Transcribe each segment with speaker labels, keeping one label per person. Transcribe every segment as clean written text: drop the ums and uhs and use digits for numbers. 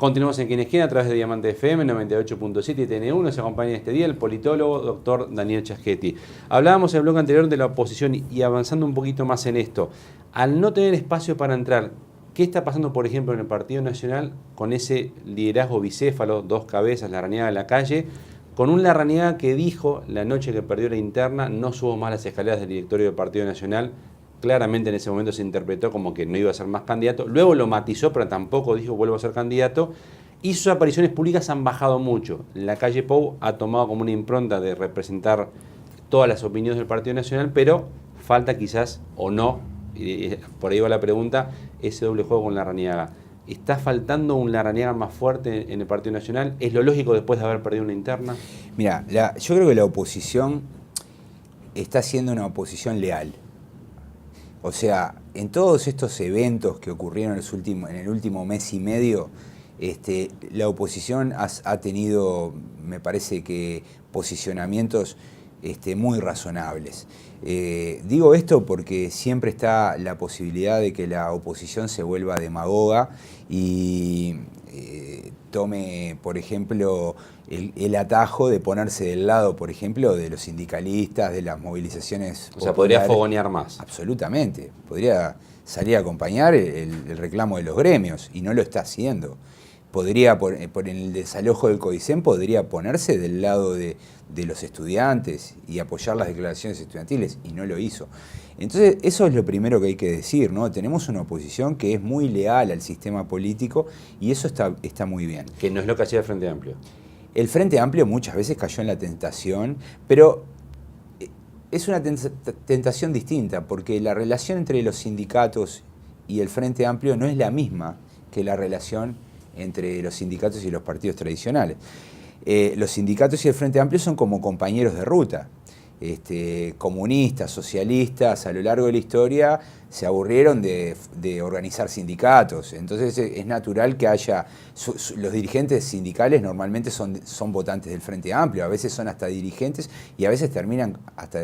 Speaker 1: Continuamos en Quien es Quien a través de Diamante FM 98.7 y TN1. Nos acompaña este día el politólogo doctor Daniel Chasquetti. Hablábamos en el bloque anterior de la oposición y avanzando un poquito más en esto. Al no tener espacio para entrar, ¿qué está pasando, por ejemplo, en el Partido Nacional con ese liderazgo bicéfalo, dos cabezas, Larrañaga en la calle, con un Larrañaga que dijo la noche que perdió la interna no subo más las escaleras del directorio del Partido Nacional? Claramente en ese momento se interpretó como que no iba a ser más candidato. Luego lo matizó, pero tampoco dijo vuelvo a ser candidato. Y sus apariciones públicas han bajado mucho. La calle Pou ha tomado como una impronta de representar todas las opiniones del Partido Nacional, pero falta quizás, o no, y por ahí va la pregunta, ese doble juego con Larrañaga. ¿Está faltando un Larrañaga más fuerte en el Partido Nacional? ¿Es lo lógico después de haber perdido una interna?
Speaker 2: Mira, yo creo que la oposición está haciendo una oposición leal. O sea, en todos estos eventos que ocurrieron en el último mes y medio, la oposición ha tenido, me parece que, posicionamientos muy razonables. Digo esto porque siempre está la posibilidad de que la oposición se vuelva demagoga y tome, por ejemplo, el atajo de ponerse del lado, por ejemplo, de los sindicalistas, de las movilizaciones.
Speaker 1: O sea, podría fogonear más.
Speaker 2: Absolutamente. Podría salir a acompañar el reclamo de los gremios y no lo está haciendo. Podría, por el desalojo del CODICEN, podría ponerse del lado de los estudiantes y apoyar las declaraciones estudiantiles y no lo hizo. Entonces, eso es lo primero que hay que decir, ¿no? Tenemos una oposición que es muy leal al sistema político y eso está muy bien.
Speaker 1: Que no es lo que hacía el Frente Amplio.
Speaker 2: El Frente Amplio muchas veces cayó en la tentación, pero es una tentación distinta, porque la relación entre los sindicatos y el Frente Amplio no es la misma que la relación entre los sindicatos y los partidos tradicionales. Los sindicatos y el Frente Amplio son como compañeros de ruta. Comunistas, socialistas, a lo largo de la historia se aburrieron de organizar sindicatos. Entonces es natural que haya... los dirigentes sindicales normalmente son votantes del Frente Amplio, a veces son hasta dirigentes y a veces terminan hasta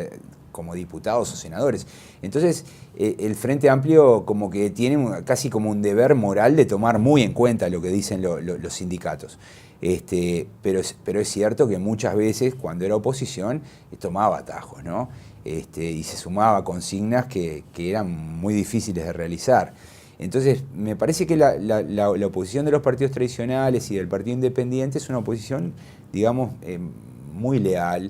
Speaker 2: como diputados o senadores. Entonces el Frente Amplio como que tiene casi como un deber moral de tomar muy en cuenta lo que dicen los sindicatos. Pero es cierto que muchas veces cuando era oposición tomaba atajos, ¿no? Y se sumaba consignas que eran muy difíciles de realizar. Entonces me parece que la oposición de los partidos tradicionales y del Partido Independiente es una oposición, digamos, muy leal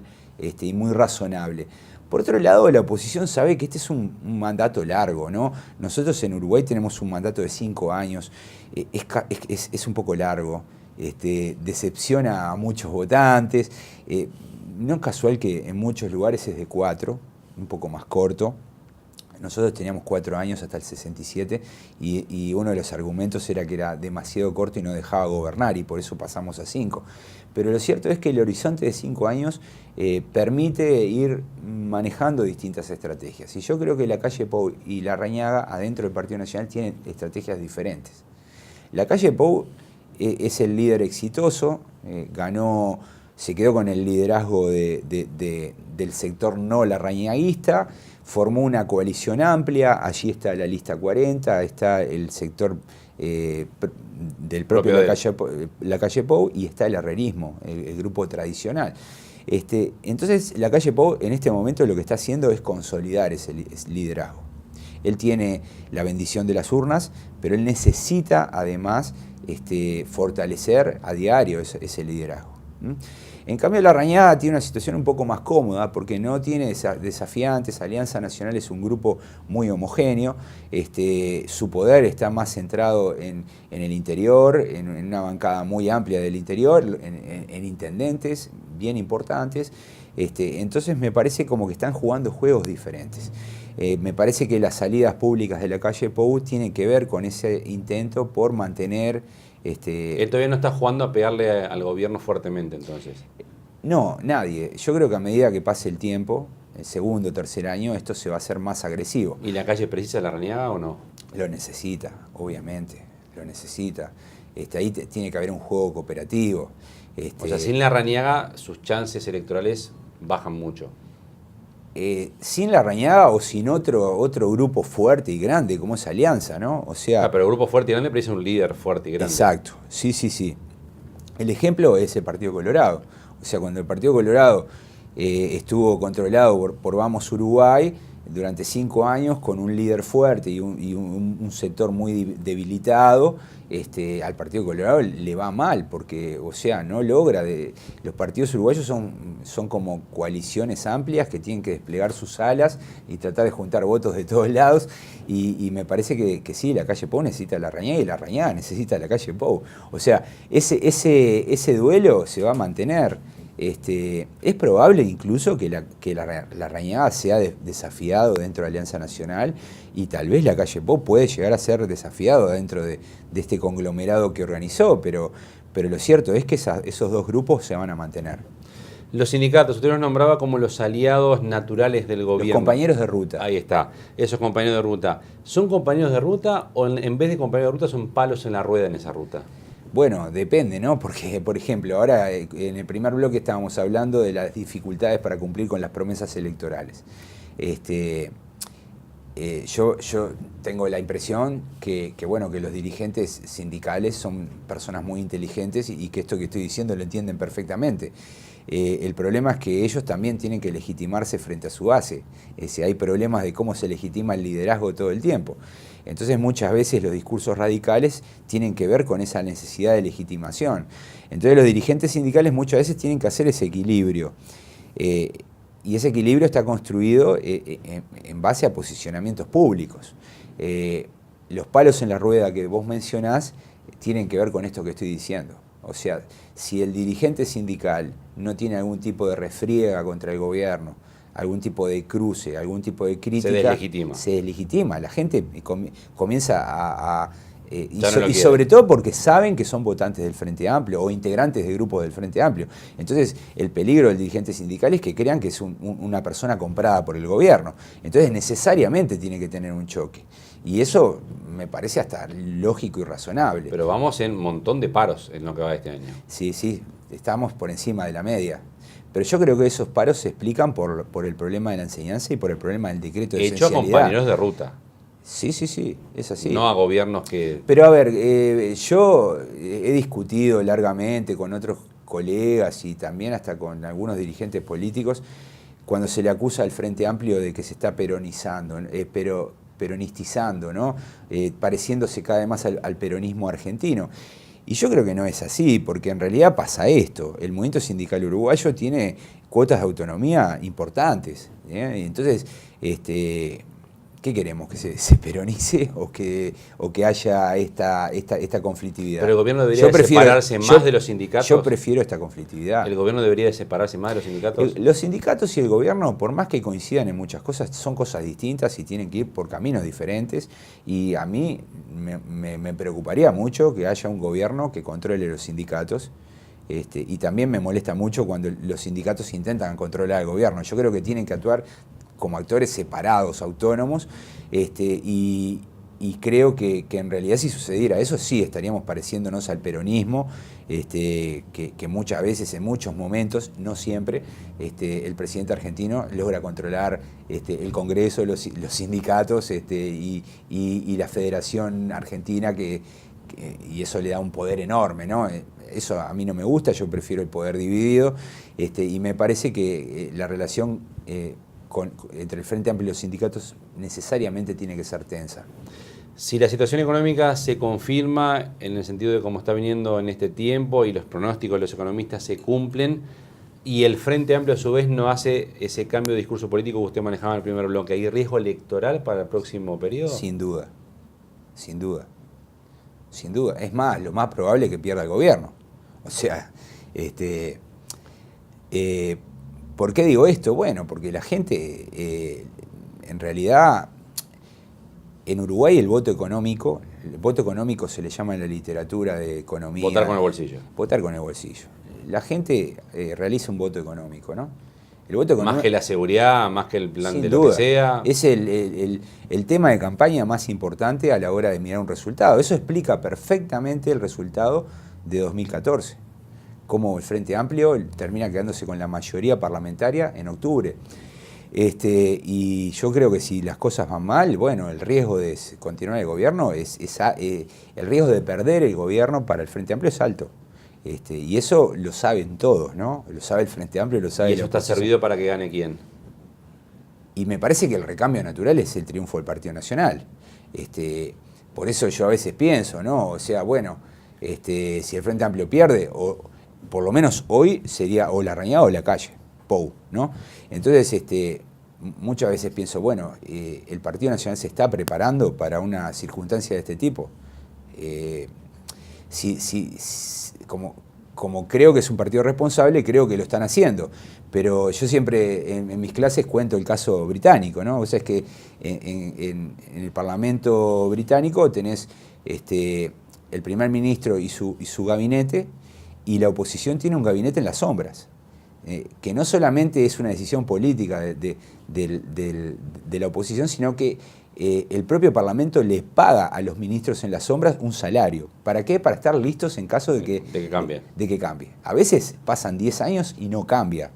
Speaker 2: y muy razonable. Por otro lado, la oposición sabe que este es un mandato largo, ¿no? Nosotros en Uruguay tenemos un mandato de 5 años, es un poco largo. Decepciona a muchos votantes, no es casual que en muchos lugares es de 4, un poco más corto. Nosotros teníamos 4 años hasta el 67 y uno de los argumentos era que era demasiado corto y no dejaba gobernar y por eso pasamos a 5. Pero lo cierto es que el horizonte de 5 años permite ir manejando distintas estrategias. Y yo creo que la calle Pou y Larrañaga adentro del Partido Nacional tienen estrategias diferentes. La calle Pou es el líder exitoso, se quedó con el liderazgo del sector no larrañaguista, formó una coalición amplia, allí está la lista 40, está el sector del propio la calle Pou y está el herrerismo, el grupo tradicional. Entonces la calle Pou en este momento lo que está haciendo es consolidar ese liderazgo. Él tiene la bendición de las urnas, pero él necesita además fortalecer a diario ese liderazgo. En cambio, Larrañaga tiene una situación un poco más cómoda porque no tiene desafiantes. Alianza Nacional es un grupo muy homogéneo. Su poder está más centrado en el interior, en una bancada muy amplia del interior, en intendentes bien importantes. Entonces me parece como que están jugando juegos diferentes. Me parece que las salidas públicas de la calle Pou tienen que ver con ese intento por mantener...
Speaker 1: Él todavía no está jugando a pegarle al gobierno fuertemente, entonces.
Speaker 2: No, nadie. Yo creo que a medida que pase el tiempo, el segundo o tercer año, esto se va a hacer más agresivo.
Speaker 1: ¿Y la calle precisa Larrañaga o no?
Speaker 2: Lo necesita, obviamente, lo necesita. Ahí tiene que haber un juego cooperativo.
Speaker 1: O sea, sin Larrañaga sus chances electorales bajan mucho.
Speaker 2: sin Larrañaga o sin otro grupo fuerte y grande como es Alianza, ¿no? O sea,
Speaker 1: pero el grupo fuerte y grande parece un líder fuerte y grande.
Speaker 2: Exacto, sí, sí, sí. El ejemplo es el Partido Colorado. O sea, cuando el Partido Colorado estuvo controlado por Vamos Uruguay durante 5 años con un líder fuerte y un sector muy debilitado, al Partido Colorado le va mal porque, o sea, no logra. Los partidos uruguayos son como coaliciones amplias que tienen que desplegar sus alas y tratar de juntar votos de todos lados y me parece que sí, la calle Pou necesita a Larrañaga y Larrañaga necesita a la calle Pou. O sea, ese duelo se va a mantener. Es probable incluso que Larrañaga sea desafiado dentro de Alianza Nacional y tal vez la calle Pou puede llegar a ser desafiado dentro de este conglomerado que organizó, pero lo cierto es que esos dos grupos se van a mantener.
Speaker 1: Los sindicatos, usted los nombraba como los aliados naturales del gobierno.
Speaker 2: Los compañeros de ruta.
Speaker 1: Ahí está, esos compañeros de ruta. ¿Son compañeros de ruta o en vez de compañeros de ruta son palos en la rueda en esa ruta?
Speaker 2: Bueno, depende, ¿no? Porque, por ejemplo, ahora en el primer bloque estábamos hablando de las dificultades para cumplir con las promesas electorales. Yo tengo la impresión que los dirigentes sindicales son personas muy inteligentes y que esto que estoy diciendo lo entienden perfectamente. El problema es que ellos también tienen que legitimarse frente a su base. Hay problemas de cómo se legitima el liderazgo todo el tiempo. Entonces muchas veces los discursos radicales tienen que ver con esa necesidad de legitimación. Entonces los dirigentes sindicales muchas veces tienen que hacer ese equilibrio. Y ese equilibrio está construido en base a posicionamientos públicos. Los palos en la rueda que vos mencionás tienen que ver con esto que estoy diciendo. O sea, si el dirigente sindical no tiene algún tipo de refriega contra el gobierno, algún tipo de cruce, algún tipo de crítica, se deslegitima. La gente comienza y sobre todo porque saben que son votantes del Frente Amplio o integrantes de grupos del Frente Amplio. Entonces, el peligro del dirigente sindical es que crean que es una persona comprada por el gobierno. Entonces, necesariamente tiene que tener un choque. Y eso me parece hasta lógico y razonable.
Speaker 1: Pero vamos en un montón de paros en lo que va de este año.
Speaker 2: Sí, sí, estamos por encima de la media. Pero yo creo que esos paros se explican por el problema de la enseñanza y por el problema del decreto de esencialidad.
Speaker 1: Hecho a compañeros de ruta.
Speaker 2: Sí, sí, sí, es así.
Speaker 1: No a gobiernos que...
Speaker 2: Pero a ver, yo he discutido largamente con otros colegas y también hasta con algunos dirigentes políticos cuando se le acusa al Frente Amplio de que se está peronizando, peronistizando, ¿no? Pareciéndose cada vez más al peronismo argentino. Y yo creo que no es así, porque en realidad pasa esto. El movimiento sindical uruguayo tiene cuotas de autonomía importantes. Entonces, ¿qué queremos? ¿Que se peronice o que haya esta conflictividad?
Speaker 1: Pero el gobierno debería separarse más de los sindicatos.
Speaker 2: Yo prefiero esta conflictividad.
Speaker 1: ¿El gobierno debería separarse más de los sindicatos?
Speaker 2: Los sindicatos y el gobierno, por más que coincidan en muchas cosas, son cosas distintas y tienen que ir por caminos diferentes. Y a mí me preocuparía mucho que haya un gobierno que controle los sindicatos. Y también me molesta mucho cuando los sindicatos intentan controlar al gobierno. Yo creo que tienen que actuar como actores separados, autónomos, y creo que en realidad si sucediera eso sí estaríamos pareciéndonos al peronismo, que muchas veces, en muchos momentos, no siempre, el presidente argentino logra controlar el Congreso, los sindicatos y la Federación Argentina, y eso le da un poder enorme, ¿no? Eso a mí no me gusta, yo prefiero el poder dividido, y me parece que la relación entre el Frente Amplio y los sindicatos necesariamente tiene que ser tensa.
Speaker 1: Si la situación económica se confirma en el sentido de cómo está viniendo en este tiempo y los pronósticos de los economistas se cumplen y el Frente Amplio a su vez no hace ese cambio de discurso político que usted manejaba en el primer bloque, ¿hay riesgo electoral para el próximo periodo?
Speaker 2: Sin duda, sin duda, sin duda. Es más, lo más probable es que pierda el gobierno. O sea, ¿por qué digo esto? Bueno, porque la gente, en realidad, en Uruguay el voto económico se le llama en la literatura de economía.
Speaker 1: Votar con el bolsillo.
Speaker 2: Votar con el bolsillo. La gente realiza un voto económico, ¿no? El voto económico,
Speaker 1: más que la seguridad, más que el plan
Speaker 2: sin
Speaker 1: de
Speaker 2: duda,
Speaker 1: lo que sea.
Speaker 2: Es el tema de campaña más importante a la hora de mirar un resultado. Eso explica perfectamente el resultado de 2014. Cómo el Frente Amplio termina quedándose con la mayoría parlamentaria en octubre. Y yo creo que si las cosas van mal, bueno, el riesgo de continuar el gobierno el riesgo de perder el gobierno para el Frente Amplio es alto. Y eso lo saben todos, ¿no? Lo sabe el Frente Amplio, lo sabe
Speaker 1: ¿Y eso está servido para que gane quién?
Speaker 2: Y me parece que el recambio natural es el triunfo del Partido Nacional. Por eso yo a veces pienso, ¿no? O sea, bueno, si el Frente Amplio pierde, o por lo menos hoy sería o Larrañaga o Lacalle, Pou, ¿no? Entonces, muchas veces pienso, bueno, el Partido Nacional se está preparando para una circunstancia de este tipo. Como creo que es un partido responsable, creo que lo están haciendo. Pero yo siempre en mis clases cuento el caso británico, ¿no? O sea, es que en el Parlamento británico tenés el primer ministro y su gabinete, y la oposición tiene un gabinete en las sombras. Que no solamente es una decisión política de la oposición, sino que el propio Parlamento les paga a los ministros en las sombras un salario. ¿Para qué? Para estar listos en caso de que cambie. A veces pasan 10 años y no cambia.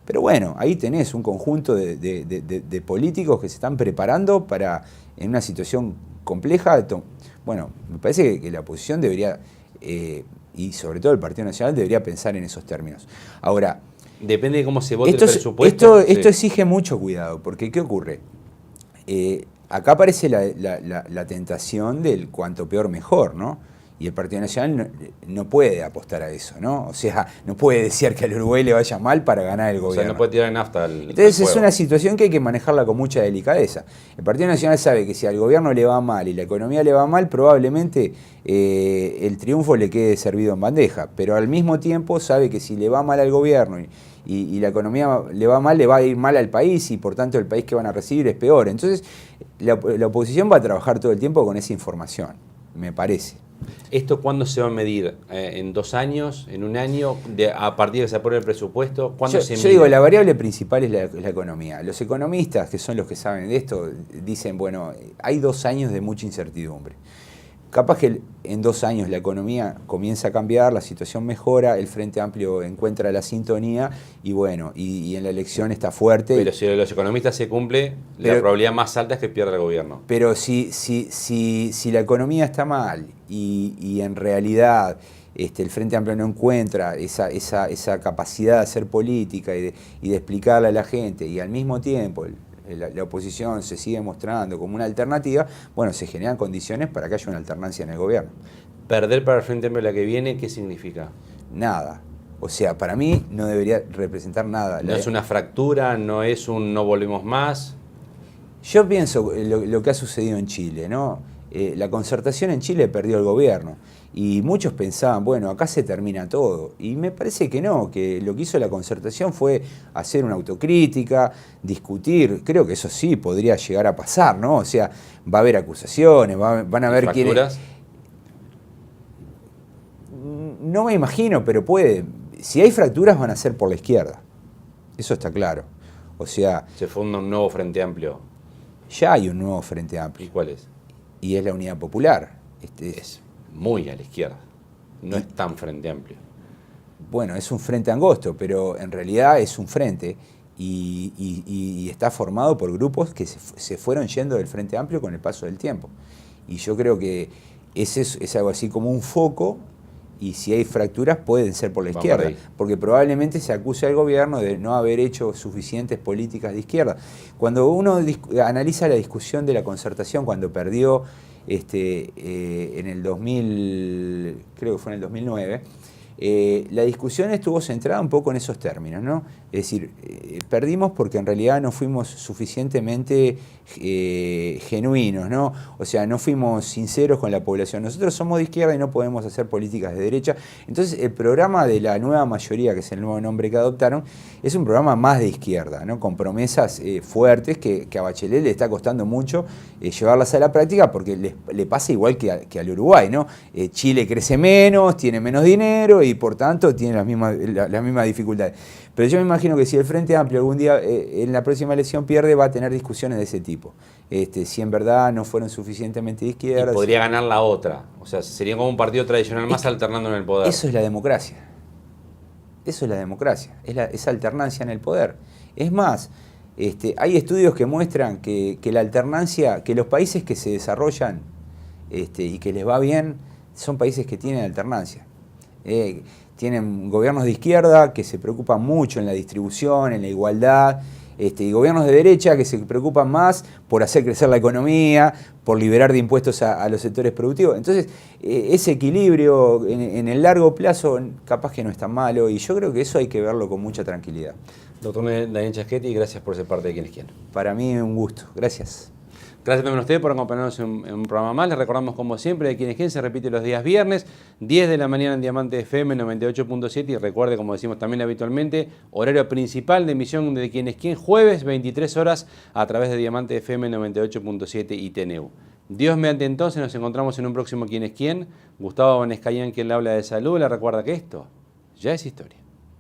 Speaker 2: Pero bueno, ahí tenés un conjunto de políticos que se están preparando para, en una situación compleja, bueno, me parece que la oposición debería, y sobre todo el Partido Nacional, debería pensar en esos términos. Ahora,
Speaker 1: depende de cómo se vote el presupuesto.
Speaker 2: Esto exige mucho cuidado, porque ¿qué ocurre? Acá aparece la tentación del cuanto peor mejor, ¿no? Y el Partido Nacional no puede apostar a eso, ¿no? O sea, no puede desear que al Uruguay le vaya mal para ganar el gobierno.
Speaker 1: O sea, no puede tirar nafta
Speaker 2: Entonces es una situación que hay que manejarla con mucha delicadeza. El Partido Nacional sabe que si al gobierno le va mal y la economía le va mal, probablemente el triunfo le quede servido en bandeja. Pero al mismo tiempo sabe que si le va mal al gobierno y la economía le va a ir mal al país, y por tanto el país que van a recibir es peor. Entonces la oposición va a trabajar todo el tiempo con esa información, me parece.
Speaker 1: ¿Esto cuándo se va a medir? ¿En 2 años? ¿En 1 año? ¿A partir de que se apruebe el presupuesto? ¿Cuándo se mide?
Speaker 2: Yo digo, la variable principal es la economía. Los economistas, que son los que saben de esto, dicen, bueno, hay 2 años de mucha incertidumbre. Capaz que en 2 años la economía comienza a cambiar, la situación mejora, el Frente Amplio encuentra la sintonía y bueno, y en la elección está fuerte.
Speaker 1: Pero si los economistas se cumple, la probabilidad más alta es que pierda el gobierno.
Speaker 2: Pero si la economía está mal y en realidad el Frente Amplio no encuentra esa capacidad de hacer política y de explicarle a la gente, y al mismo tiempo la oposición se sigue mostrando como una alternativa, bueno, se generan condiciones para que haya una alternancia en el gobierno.
Speaker 1: ¿Perder para el Frente Amplio la que viene, qué significa?
Speaker 2: Nada. O sea, para mí no debería representar nada.
Speaker 1: ¿No es una fractura? ¿No es un no volvemos más?
Speaker 2: Yo pienso lo que ha sucedido en Chile, ¿no? La concertación en Chile perdió el gobierno. Y muchos pensaban, bueno, acá se termina todo. Y me parece que no, que lo que hizo la concertación fue hacer una autocrítica, discutir. Creo que eso sí podría llegar a pasar, ¿no? O sea, va a haber acusaciones, van a haber
Speaker 1: ¿Fracturas?
Speaker 2: No me imagino, pero puede. Si hay fracturas van a ser por la izquierda. Eso está claro. O sea...
Speaker 1: Se funda un nuevo Frente Amplio.
Speaker 2: Ya hay un nuevo Frente Amplio.
Speaker 1: ¿Y cuál es?
Speaker 2: Y es la Unidad Popular.
Speaker 1: Es muy a la izquierda. No es tan Frente Amplio.
Speaker 2: Bueno, es un frente angosto, pero en realidad es un frente y está formado por grupos que se fueron yendo del Frente Amplio con el paso del tiempo. Y yo creo que ese es algo así como un foco, y si hay fracturas pueden ser por la izquierda, porque probablemente se acuse al gobierno de no haber hecho suficientes políticas de izquierda. Cuando uno analiza la discusión de la concertación, cuando perdió en el 2000, creo que fue en el 2009, la discusión estuvo centrada un poco en esos términos, ¿no? Es decir, perdimos porque en realidad no fuimos suficientemente genuinos, ¿no? O sea, no fuimos sinceros con la población. Nosotros somos de izquierda y no podemos hacer políticas de derecha. Entonces, el programa de la nueva mayoría, que es el nuevo nombre que adoptaron, es un programa más de izquierda, ¿no? Con promesas fuertes que a Bachelet le está costando mucho llevarlas a la práctica, porque le pasa igual que al Uruguay, ¿no? Chile crece menos, tiene menos dinero y por tanto tiene las mismas dificultades. Pero yo me imagino que si el Frente Amplio algún día en la próxima elección pierde, va a tener discusiones de ese tipo. Si en verdad no fueron suficientemente de izquierda.
Speaker 1: Y podría ganar la otra. O sea, sería como un partido tradicional más alternando en el poder.
Speaker 2: Eso es la democracia. Eso es la democracia. Es esa alternancia en el poder. Es más, Hay estudios que muestran que la alternancia, que los países que se desarrollan y que les va bien, son países que tienen alternancia. Tienen gobiernos de izquierda que se preocupan mucho en la distribución, en la igualdad, y gobiernos de derecha que se preocupan más por hacer crecer la economía, por liberar de impuestos a los sectores productivos. Entonces, ese equilibrio en el largo plazo capaz que no es tan malo, y yo creo que eso hay que verlo con mucha tranquilidad.
Speaker 1: Doctor Daniel Chasquetti, gracias por ser parte de Quién es Quién.
Speaker 2: Para mí un gusto. Gracias.
Speaker 1: Gracias también a ustedes por acompañarnos en un programa más. Les recordamos, como siempre, de Quién es Quién se repite los días viernes, 10 de la mañana en Diamante FM 98.7. Y recuerde, como decimos también habitualmente, horario principal de emisión de Quién es Quién, jueves 23 horas a través de Diamante FM 98.7 y TNU. Dios mediante, entonces nos encontramos en un próximo Quién es Quién. Gustavo Bonescayan, quien le habla de salud, le recuerda que esto ya es historia.